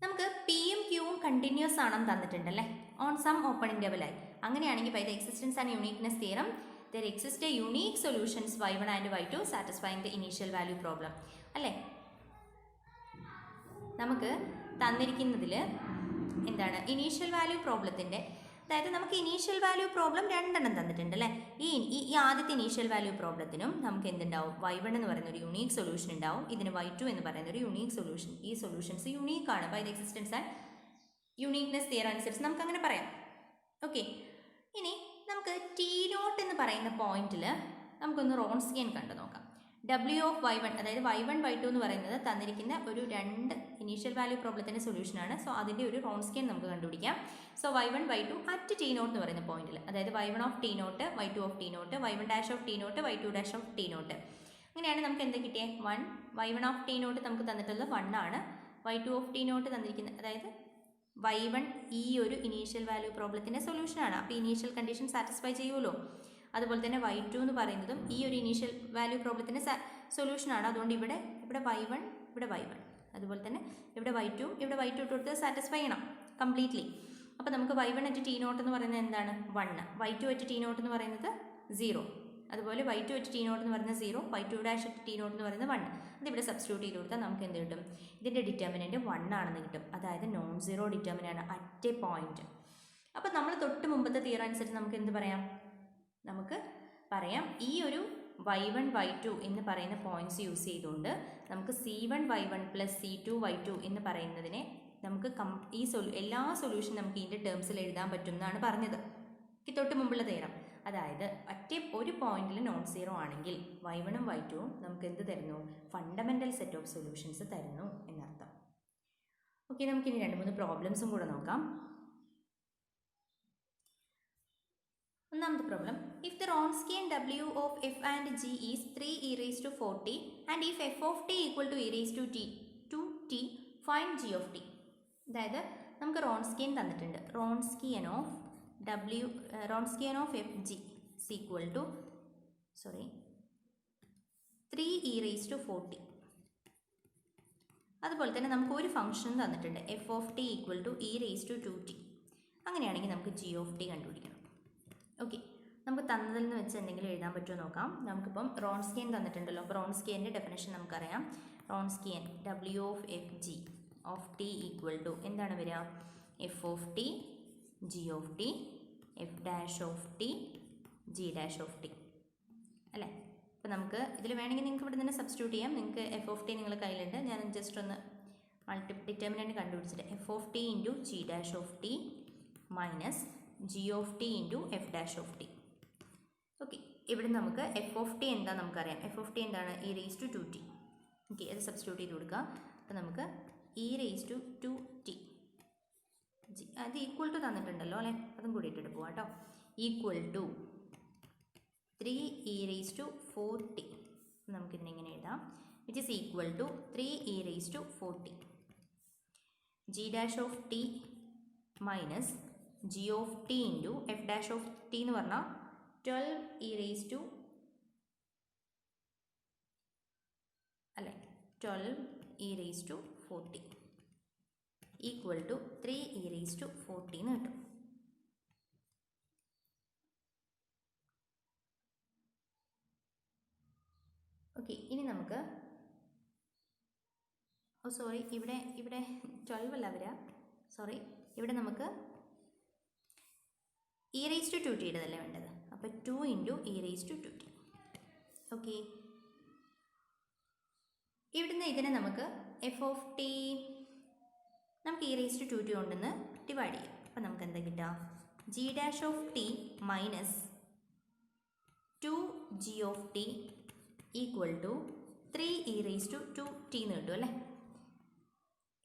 നമുക്ക് പിയും ക്യൂവും കണ്ടിന്യൂസ് ആണെന്ന് തന്നിട്ടുണ്ടല്ലേ, ഓൺ സം ഓപ്പൺ ഇൻ്റർവെൽ ആയി. അങ്ങനെയാണെങ്കിൽ by the existence and uniqueness theorem there exist a unique solutions y1 and y2 satisfying the initial value problem അല്ലേ. നമുക്ക് തന്നിരിക്കുന്നതിൽ എന്താണ് ഇനീഷ്യൽ വാല്യൂ പ്രോബ്ലത്തിൻ്റെ, അതായത് നമുക്ക് ഇനീഷ്യൽ വാല്യൂ പ്രോബ്ലം രണ്ടെണ്ണം തന്നിട്ടുണ്ട് അല്ലേ. ഈ ആദ്യത്തെ ഇനീഷ്യൽ വാല്യൂ പ്രോബ്ലത്തിനും നമുക്ക് എന്തുണ്ടാവും, y1 എന്ന് പറയുന്ന ഒരു യുണീക്ക് സൊല്യൂഷൻ ഉണ്ടാവും, ഇതിന് y2 എന്ന് പറയുന്ന ഒരു യുണീക്ക് സൊല്യൂഷൻ. ഈ സൊല്യൂഷൻസ് യുണീക്ക് ആണ് by the existence and uniqueness theorem അനുസരിച്ച് നമുക്ക് അങ്ങനെ പറയാം. ഓക്കെ, ഇനി നമുക്ക് ടി നോട്ട് എന്ന് പറയുന്ന പോയിന്റിൽ നമുക്കൊന്ന് റോൺസ്കിയൻ കണ്ടു നോക്കാം. w ഓഫ് y1, അതായത് y1 y2 എന്ന് പറയുന്നത് തന്നിരിക്കുന്ന ഒരു രണ്ട് ഇനീഷ്യൽ വാല്യൂ പ്രോബ്ലത്തിൻ്റെ സൊല്യൂഷനാണ്. സോ അതിൻ്റെ ഒരു റോൺസ്കിയൻ നമുക്ക് കണ്ടുപിടിക്കാം. So y1 y2 at T not എന്ന് പറയുന്ന പോയിന്റിൽ, അതായത് y1 of t naught y2 of t naught y1 dash of t naught y2 dash of t naught. അങ്ങനെയാണ് നമുക്ക് എന്താ കിട്ടിയത്, 1 y1 ഓഫ് ടി നോട്ട് നമുക്ക് തന്നിട്ടുള്ളത് 1 ആണ്, y2 ഓഫ് ടി നോട്ട് തന്നിരിക്കുന്നത്, അതായത് y1 ഈ ഒരു ഇനീഷ്യൽ വാല്യൂ പ്രോബ്ലത്തിൻ്റെ സൊല്യൂഷനാണ്. അപ്പോൾ ഇനീഷ്യൽ കണ്ടീഷൻ സാറ്റിസ്ഫൈ ചെയ്യുമല്ലോ. അതുപോലെ തന്നെ y2 എന്ന് പറയുന്നതും ഈ ഒരു ഇനീഷ്യൽ വാല്യൂ പ്രോബ്ലത്തിൻ്റെ സൊല്യൂഷനാണ്. അതുകൊണ്ട് ഇവിടെ y1 ഇവിടെ y1, അതുപോലെ തന്നെ ഇവിടെ y2 ഇവിടെ y2 ഇട്ട് കൊടുത്ത് സാറ്റിസ്ഫൈ ചെയ്യണം കംപ്ലീറ്റ്ലി. അപ്പോൾ നമുക്ക് y1 അറ്റ് ടി നോട്ട് എന്ന് പറയുന്നത് എന്താണ് 1, y2 അറ്റ് ടി നോട്ട് എന്ന് പറയുന്നത് 0, അതുപോലെ y2 അറ്റ് ടി നോട്ട് എന്ന് പറയുന്നത് 0, y2 dash at T not എന്ന് പറയുന്നത് 1. അതിവിടെ സബ്സ്റ്റിറ്റ്യൂട്ട് ചെയ്ത് കൊടുത്താൽ നമുക്ക് എന്ത് കിട്ടും, ഇതിൻ്റെ ഡിറ്റർമിനൻറ്റ് 1 ആണെന്ന് കിട്ടും. അതായത് നോൺ സീറോ ഡിറ്റർമിനാണ് അറ്റ് എ പോയിന്റ്. അപ്പോൾ നമ്മൾ തൊട്ട് മുമ്പത്തെ തിയറം അനുസരിച്ച് നമുക്ക് എന്ത് പറയാം, നമുക്ക് പറയാം ഈ ഒരു y1 y2 എന്ന് പറയുന്ന പോയിന്റ്സ് യൂസ് ചെയ്തുകൊണ്ട് നമുക്ക് c1 y1 plus c2 y2 എന്ന് പറയുന്നതിനെ നമുക്ക് എല്ലാ സൊല്യൂഷൻ നമുക്ക് ഇതിൻ്റെ ടേംസിൽ എഴുതാൻ പറ്റും എന്നാണ് പറഞ്ഞത് ഈ തൊട്ട് മുമ്പുള്ള തിയറം. അതായത് ഒരു പോയിന്റിൽ നോൺ സീറോ ആണെങ്കിൽ y1ഉം y2ഉം നമുക്ക് എന്ത് തരുന്നു, ഫണ്ടമെൻ്റൽ സെറ്റ് ഓഫ് സൊല്യൂഷൻസ് തരുന്നു എന്നർത്ഥം. ഓക്കെ, നമുക്കിനി 2-3 പ്രോബ്ലംസും കൂടെ നോക്കാം. ഒന്നാമത്തെ problem, if the Wronskian w of f and g is 3e raised to 4t and if f of t equal to e raised to t 2t find g of t. അതായത് നമുക്ക് Wronskian തന്നിട്ടുണ്ട്, Wronskian of f g is equal to 3e raised to 4t. അതുപോലെ തന്നെ നമുക്ക് ഒരു function തന്നിട്ടുണ്ട് f of t equal to e raised to 2t. അങ്ങനെയാണെങ്കിൽ നമുക്ക് ജി ഓഫ് ടി കണ്ടുപിടിക്കണം. ഓക്കെ, നമുക്ക് തന്നതിൽ നിന്ന് വെച്ച് എന്തെങ്കിലും എഴുതാൻ പറ്റുമോ നോക്കാം. നമുക്കിപ്പം റോൺസ്കിയൻ തന്നിട്ടുണ്ടല്ലോ. അപ്പോൾ റോൺസ്കിയൻ്റെ ഡെഫിനേഷൻ നമുക്കറിയാം. റോൺസ്കിയൻ ഡബ്ല്യു of f g of t equal to എന്താണ് വരിക? F of t g of t f dash of t g dash of t അല്ലേ. അപ്പോൾ നമുക്ക് ഇതിൽ വേണമെങ്കിൽ നിങ്ങൾക്ക് ഇവിടെ തന്നെ സബ്സ്റ്റിറ്റ്യൂട്ട് ചെയ്യാം. നിങ്ങൾക്ക് എഫ് ഓഫ് ടി നിങ്ങളുടെ കയ്യിലുണ്ട്. ഞാൻ ജസ്റ്റ് ഒന്ന് ഡിറ്റർമിനൻറ്റ് കണ്ടുപിടിച്ചിട്ട് f of T into g dash of t minus g of T into f dash of t. Okay, ഇവിടെ നമുക്ക് എഫ് ഓഫ് ടി എന്താ നമുക്കറിയാം. എഫ് ഓഫ് ടി എന്താണ്? E raise to 2t. Okay, അത് substitute ചെയ്ത് കൊടുക്കുക. അപ്പോൾ നമുക്ക് ഇ റേസ് ടു 2t അത് ഈക്വൽ ടു തന്നിട്ടുണ്ടല്ലോ അല്ലേ, അതും കൂടി ഇട്ടിട്ട് പോവാം കേട്ടോ. Equal to 3 e raise to 4t. നമുക്കിതിനെ ഇങ്ങനെ എഴുതാം, which is equal to 3 e raise to 4t. G dash of t minus g of T into f dash of t എന്ന് പറഞ്ഞാൽ 12 ഇ റേസ് ടു അല്ലേ 12 e raise to 4t equal to 3 e raise to 4t എന്ന് കിട്ടും. Okay, ഇനി നമുക്ക് sorry ഇവിടെ 12 അല്ല വരിക. സോറി, ഇവിടെ നമുക്ക് ഇ റേസ് ടു 2t ഇടതല്ലേ വേണ്ടത്. അപ്പോൾ 2 into e raise to 2t. Okay, ഇവിടുന്ന് ഇതിനെ നമുക്ക് എഫ് ഓഫ് ടി നമുക്ക് ഇ റേസ് ടു 2t കൊണ്ടെന്ന് ഡിവൈഡ് ചെയ്യാം. അപ്പോൾ നമുക്ക് എന്താ കിട്ടുക? G dash of t minus 2 g of t equal to 3 e raise to 2t എന്ന് കിട്ടും അല്ലേ.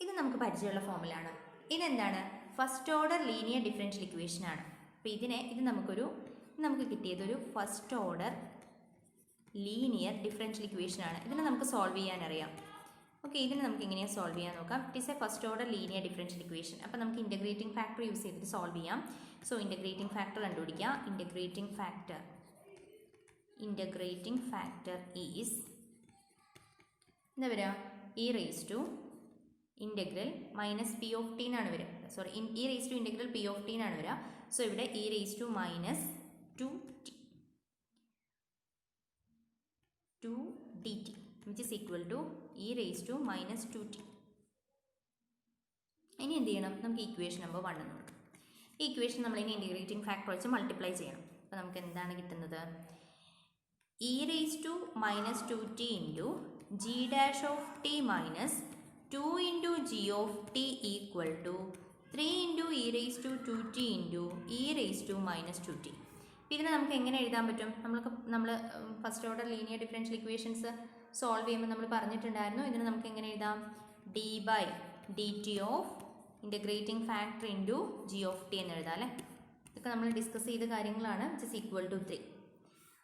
ഇത് നമുക്ക് പരിചയമുള്ള ഫോമുലയാണ്. ഇതെന്താണ്? First order linear differential equation ആണ്. അപ്പോൾ ഇത് നമുക്ക് കിട്ടിയതൊരു first order linear differential equation ആണ്. ഇതിനെ നമുക്ക് സോൾവ് ചെയ്യാൻ അറിയാം. ഓക്കെ, ഇതിനെ നമുക്ക് എങ്ങനെയാണ് സോൾവ് ചെയ്യാൻ നോക്കാം. It is a first order linear differential equation. അപ്പോൾ നമുക്ക് ഇൻ്റഗ്രേറ്റിംഗ് ഫാക്ടർ യൂസ് ചെയ്തിട്ട് സോൾവ് ചെയ്യാം. സോ ഇൻ്റഗ്രേറ്റിംഗ് ഫാക്ടർ കണ്ടുപിടിക്കുക. ഇൻ്റഗ്രേറ്റിംഗ് ഫാക്ടർ ഈസ് എന്താ വരിക? E raise to integral minus p of t എന്നാണ് വരിക. Sorry, e raise to integral p of t എന്നാണ് വരിക. സോ ഇവിടെ e raise to minus 2t which is equal to e raise to minus 2t. ഇനി എന്ത് ചെയ്യണം? നമുക്ക് equation number 1 എന്ന് കൊടുക്കാം. ഈ ഇക്വേഷൻ നമ്മളിനി ഇൻ്റഗ്രേറ്റിംഗ് ഫാക്ടർ വെച്ച് മൾട്ടിപ്ലൈ ചെയ്യണം. അപ്പോൾ നമുക്ക് എന്താണ് കിട്ടുന്നത്? E raise to minus 2t into g dash of t minus 2 into g of t equal to 3 into e raise to 2t into e raise to minus 2t. ഇതിനെ നമുക്ക് എങ്ങനെ എഴുതാൻ പറ്റും? നമ്മൾ first order linear differential equations solve ചെയ്യുമ്പോൾ നമ്മൾ പറഞ്ഞിട്ടുണ്ടായിരുന്നു. ഇതിനെ നമുക്ക് എങ്ങനെ എഴുതാം? D by d t of integrating factor into g of t എന്ന് എഴുതാം അല്ലേ. ഇതൊക്കെ നമ്മൾ ഡിസ്കസ് ചെയ്ത കാര്യങ്ങളാണ്. Which is equal to 3.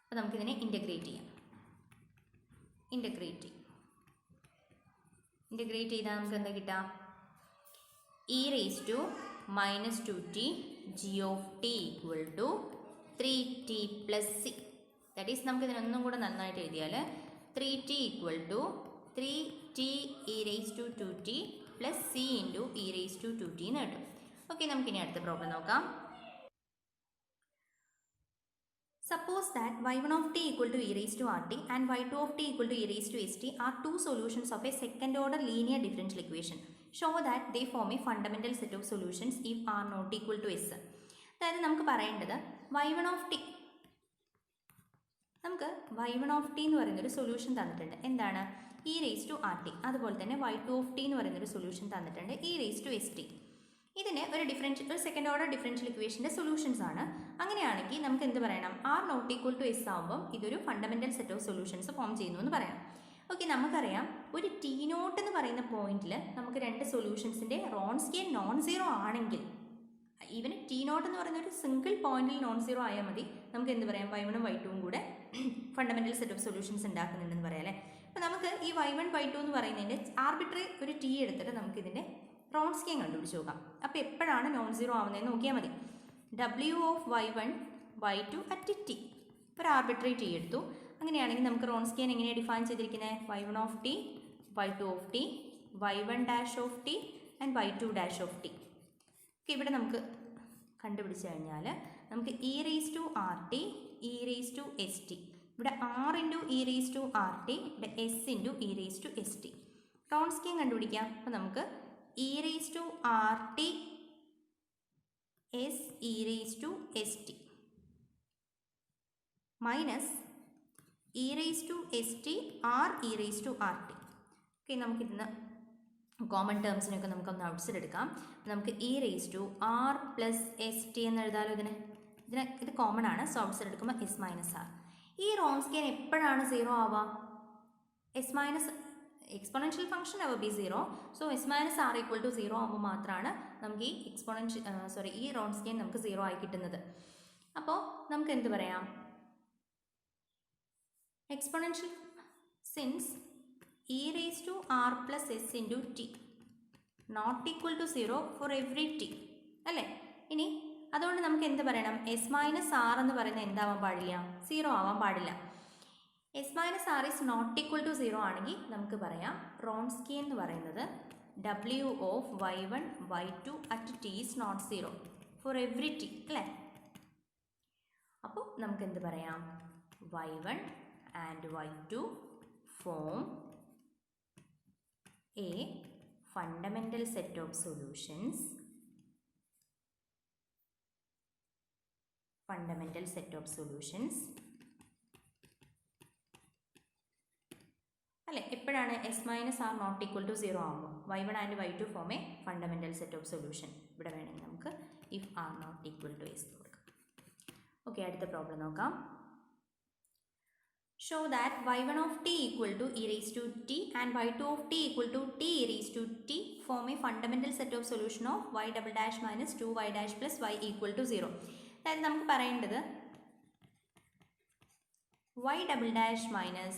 അപ്പോൾ നമുക്കിതിനെ ഇൻ്റഗ്രേറ്റ് ചെയ്യാം. ഇൻ്റഗ്രേറ്റ് ചെയ്താൽ നമുക്ക് എന്താ കിട്ടാം? E raise to minus 2t g of t equal to 3t plus c. That is നമുക്ക് ഇതിനൊന്നും കൂടെ നന്നായിട്ട് എഴുതിയാൽ 3t equal to 3t e raise to 2t plus c into e raise to 2t എന്ന് കിട്ടും. ഓക്കെ, നമുക്കിനി അടുത്ത problem നോക്കാം. Suppose that y1 of t equal to e raised to rt and y2 of t equal to e raised to st are two solutions of a second order linear differential equation. Show that they form a fundamental set of solutions if r not equal to s. അതായത് നമുക്ക് പറയേണ്ടത് y1 of t എന്ന് പറയുന്നൊരു solution തന്നിട്ടുണ്ട്. എന്താണ്? e raised to rt. അതുപോലെ തന്നെ y2 of t എന്ന് പറയുന്നൊരു സൊല്യൂഷൻ തന്നിട്ടുണ്ട് e raised to st. ഇതിന് ഒരു സെക്കൻഡ് ഓർഡർ ഡിഫറൻഷ്യൽ ഇക്വേഷൻ്റെ സൊല്യൂഷൻസ് ആണ്. അങ്ങനെയാണെങ്കിൽ നമുക്ക് എന്ത് പറയണം? R not equal to s ആകുമ്പം ഇതൊരു fundamental set of solutions form ചെയ്യുന്നു എന്ന് പറയണം. ഓക്കെ, നമുക്കറിയാം ഒരു ടി നോട്ട് എന്ന് പറയുന്ന പോയിന്റിൽ നമുക്ക് രണ്ട് സൊല്യൂഷൻസിൻ്റെ റോൺസ്കിയൻ നോൺ സീറോ ആണെങ്കിൽ, ഈവൻ ടി നോട്ട് എന്ന് പറയുന്ന ഒരു സിംഗിൾ പോയിന്റിൽ നോൺ സീറോ ആയാൽ മതി, നമുക്ക് എന്ത് പറയാം? y1 ഉം y2 ഉം കൂടെ ഫണ്ടമെൻ്റൽ സെറ്റ് ഓഫ് സൊല്യൂഷൻസ് ഉണ്ടാക്കുന്നുണ്ടെന്ന് പറയാം അല്ലേ. അപ്പോൾ നമുക്ക് ഈ y1 y2 എന്ന് പറയുന്നതിൻ്റെ ആർബിട്രറി ഒരു ടി എടുത്തിട്ട് നമുക്കിതിൻ്റെ റോൺസ്കിയൻ കണ്ടുപിടിച്ച് നോക്കാം. അപ്പോൾ എപ്പോഴാണ് നോൺ സീറോ ആവുന്നതെന്ന് നോക്കിയാൽ മതി. w of y1 y2 at t, ഒരു ആർബിട്രറി ടി എടുത്തു. അങ്ങനെയാണെങ്കിൽ നമുക്ക് റോൺസ്കിയൻ എങ്ങനെയാണ് ഡിഫൈൻ ചെയ്തിരിക്കുന്നത്? y1 of t, y2 of t, y1 dash of t and y2 dash of t. Okay, ഇവിടെ നമുക്ക് കണ്ടുപിടിച്ച് കഴിഞ്ഞാൽ നമുക്ക് e raise to r t e raise to s t, ഇവിടെ r into e raise to r t, ഇവിടെ s into e raise to s t. Wronskian കണ്ടുപിടിക്കാം. അപ്പോൾ നമുക്ക് e raise to r t s e raise to s t minus e raise to s t r e raise to r t. Okay, നമുക്കിന്ന് common ടേംസിനൊക്കെ നമുക്കൊന്ന് outside എടുക്കാം. നമുക്ക് e raise to r plus s t എന്ന് എഴുതാമല്ലോ. ഇത് common ആണ്. So outside എടുക്കുമ്പോൾ എസ് മൈനസ് ആർ. ഈ റോൺസ്കിയൻ എപ്പോഴാണ് 0 ആവുക? S minus exponential function never be 0. So s minus r equal to 0 ആകുമ്പോൾ മാത്രമാണ് നമുക്ക് ഈ റോൺസ്കിയൻ നമുക്ക് 0 ആയി കിട്ടുന്നത്. അപ്പോൾ നമുക്ക് എന്ത് പറയാം? Exponential since e raise to r plus s into t not equal to 0 for every t അല്ലേ? ഇനി അതുകൊണ്ട് നമുക്ക് എന്ത് പറയണം? എസ് മൈനസ് ആർ എന്ന് പറയുന്നത് എന്താവാൻ പാടില്ല? 0 ആവാൻ പാടില്ല. S minus r is not equal to 0 ആണെങ്കിൽ നമുക്ക് പറയാം റോൺസ്കിയൻ എന്ന് പറയുന്നത് W of y1 y2 at t is not 0 for every t അല്ലേ? അപ്പോൾ നമുക്ക് എന്ത് പറയാം? y1 and y2 form a fundamental set of solutions അല്ലേ? എപ്പോഴാണ് s minus r not equal to 0 ആകുമ്പോൾ y1 and y2 form a fundamental set of solution. ഇവിടെ വേണമെങ്കിൽ നമുക്ക് if r not equal to S കൊടുക്കാം. ഓക്കെ, അടുത്ത problem നോക്കാം. Show that y1 of t equal to e raised to t and y2 of t equal to t e raised to t form a fundamental set of solution of y double dash minus 2y dash plus y equal to 0. അതായത് നമുക്ക് പറയേണ്ടത് y double dash minus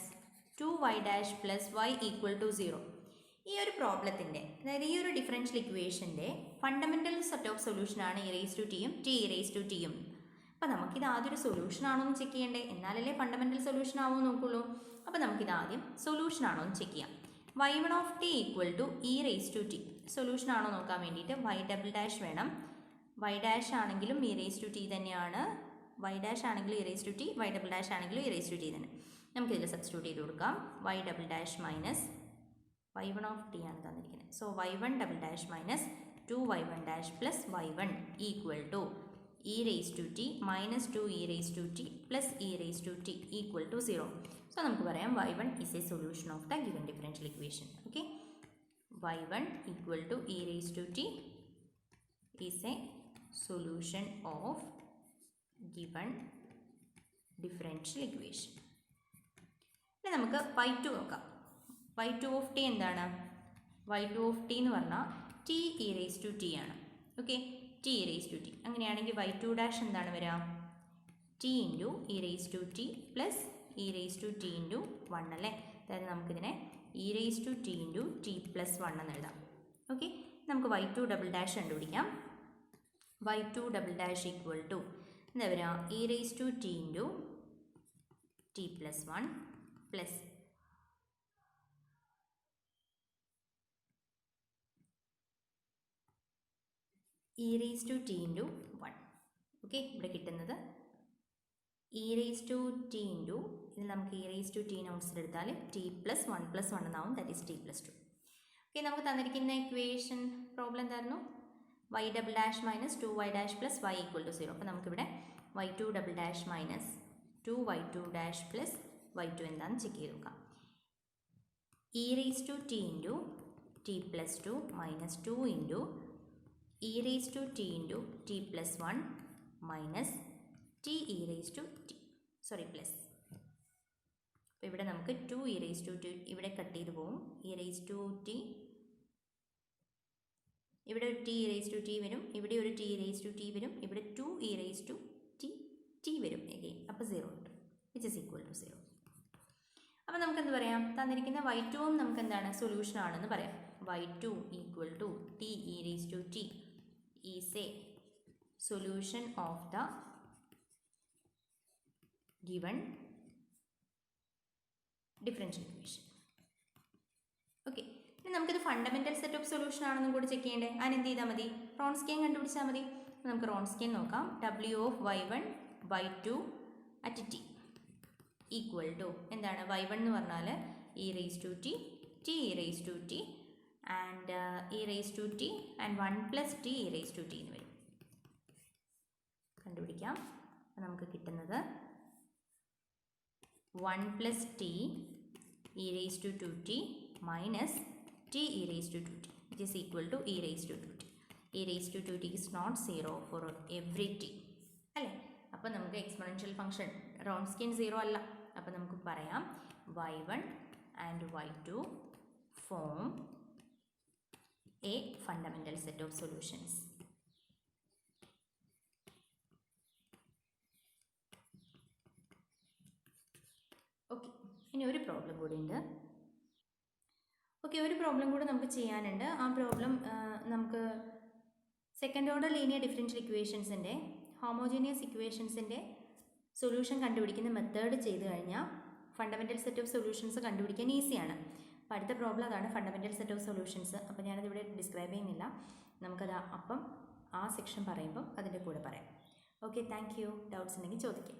2y dash plus y equal to 0. ഈ ഒരു പ്രോബ്ലത്തിൻ്റെ, അതായത് ഈ ഒരു differential ഇക്വേഷൻ്റെ fundamental set of സൊല്യൂഷനാണ് ഇ റേസ് ടു ടിയും ടി ഇ റേസ് ടു ടിയും. അപ്പോൾ നമുക്കിത് ആദ്യം ഒരു സൊല്യൂഷൻ ആണോ എന്ന് ചെക്ക് ചെയ്യണ്ടേ? എന്നാലല്ലേ ഫണ്ടമെൻ്റൽ സൊല്യൂഷൻ ആവോ നോക്കുള്ളൂ. അപ്പോൾ നമുക്കിത് ആദ്യം സൊല്യൂഷൻ ആണോ എന്ന് ചെക്ക് ചെയ്യാം. y1 of t equal to e raise to t solution ആണോ നോക്കാൻ വേണ്ടിയിട്ട് y ഡബിൾ ഡാഷ് വേണം. y ഡാഷ് ആണെങ്കിലും ഇ റേസ് ടു ടി തന്നെയാണ്. y ഡാഷ് ആണെങ്കിലും e raise to t, y double dash ആണെങ്കിലും ഇ റേസ് ടു ടി തന്നെ. നമുക്കിതിൽ സബ്സ്റ്റിറ്റ്യൂട്ട് ചെയ്ത് കൊടുക്കാം. y double dash minus y1 of t ആണ് തന്നിരിക്കുന്നത്. So y1 double dash minus 2y1 dash plus y1 equal to e raised to t minus 2 e raised to t plus e raised to t equal to 0. So നമുക്ക് പറയാം y1 is a solution of the given differential equation. Okay, y1 equal to e raised to t is a solution of given differential equation. ഇനി നമുക്ക് y2 നോക്കാം. y2 of t എന്താണ്? y2 of t എന്ന് പറഞ്ഞാൽ t e raised to t ആണ്. Okay, t e raise to t. അങ്ങനെയാണെങ്കിൽ y2 dash എന്താണ് വരിക? T into e raise to t plus e raise to t into 1 അല്ലേ? അതായത് നമുക്കിതിനെ e raise to t into t plus 1 എന്ന് എഴുതാം. Okay, നമുക്ക് y2 ഡബിൾ ഡാഷ് കണ്ടുപിടിക്കാം. y2 double dash equal to എന്താ വരിക? E raise to t into t plus 1 plus e raise to t into 1. Okay, ഇവിടെ കിട്ടുന്നത് e raise to t into, ഇതിൽ നമുക്ക് ഇ റേസ് ടു ടി നോട്ട്സിൽ എടുത്താൽ t plus 1 എന്നാവും. That is t plus 2. Okay, നമുക്ക് തന്നിരിക്കുന്ന ഇക്വേഷൻ പ്രോബ്ലം എന്തായിരുന്നു? y double dash minus 2y dash plus y equal to 0. അപ്പോൾ നമുക്കിവിടെ y2 double dash minus 2y2 dash plus y2 എന്താണെന്ന് check ചെയ്ത് നോക്കാം. E raise to t into t plus 2 minus 2 into e raised to t into t plus 1 minus t e raised to t, sorry plus. അപ്പോൾ ഇവിടെ നമുക്ക് 2 e raised to t ഇവിടെ cut ചെയ്ത് പോകും. e raised to t, ഇവിടെ ഒരു t e raised to t വരും, ഇവിടെ ഒരു t e raised to t വരും, ഇവിടെ 2 e raised to t വരും again. അപ്പോൾ 0 കിട്ടും, which is equal to 0. അപ്പോൾ നമുക്ക് എന്ത് പറയാം? തന്നിരിക്കുന്ന y2 നമുക്ക് എന്താണ്? സൊല്യൂഷൻ ആണെന്ന് പറയാം. y2 equal to t e raised to t is a solution of the given differential equation. Okay, ഇനി നമുക്കിത് ഫണ്ടമെൻ്റൽ സെറ്റ് ഓഫ് സൊല്യൂഷൻ ആണെന്നും കൂടി ചെക്ക് ചെയ്യണ്ടേ? അതിനെന്ത് ചെയ്താൽ മതി? റോൺസ്കിയൻ കണ്ടുപിടിച്ചാൽ മതി. നമുക്ക് റോൺസ്കിയൻ നോക്കാം. W of y1 y2 at t equal to എന്താണ്? y1 എന്ന് പറഞ്ഞാൽ e raised to t, t e raised to t and e raised to t and 1 plus t e raised to t എന്ന് വരും. കണ്ടുപിടിക്കാം. നമുക്ക് കിട്ടുന്നത് 1 plus t e raised to 2t minus t e raised to 2t which is equal to e raised to 2t. e raised to 2t is not 0 for every t അല്ലേ? അപ്പോൾ നമുക്ക് exponential function Wronskian 0 അല്ല. അപ്പോൾ നമുക്ക് പറയാം y1 and y2 form a fundamental set of solutions. Okay, ഇനി ഒരു problem കൂടി ഉണ്ട്. ഓക്കെ, ഒരു പ്രോബ്ലം കൂടി നമുക്ക് ചെയ്യാനുണ്ട്. ആ പ്രോബ്ലം നമുക്ക് സെക്കൻഡ് ഓർഡർ ലീനിയർ ഡിഫറൻഷ്യൽ ഇക്വേഷൻസിൻ്റെ ഹോമോജീനിയസ് ഇക്വേഷൻസിൻ്റെ സൊല്യൂഷൻ കണ്ടുപിടിക്കുന്ന മെത്തേഡ് ചെയ്ത് കഴിഞ്ഞാൽ ഫണ്ടമെൻ്റൽ സെറ്റ് ഓഫ് സൊല്യൂഷൻസ് കണ്ടുപിടിക്കാൻ ഈസിയാണ്. അപ്പോൾ അടുത്ത പ്രോബ്ലം അതാണ് ഫണ്ടമെൻ്റൽ സെറ്റ് ഓഫ് സൊല്യൂഷൻസ്. അപ്പോൾ ഞാനതിവിടെ ഡിസ്ക്രൈബ് ചെയ്യുന്നില്ല, നമുക്കത് അപ്പം ആ സെക്ഷൻ പറയുമ്പം അതിൻ്റെ കൂടെ പറയാം. Okay, thank you. ഡൗട്ട്സ് ഉണ്ടെങ്കിൽ ചോദിക്കാം.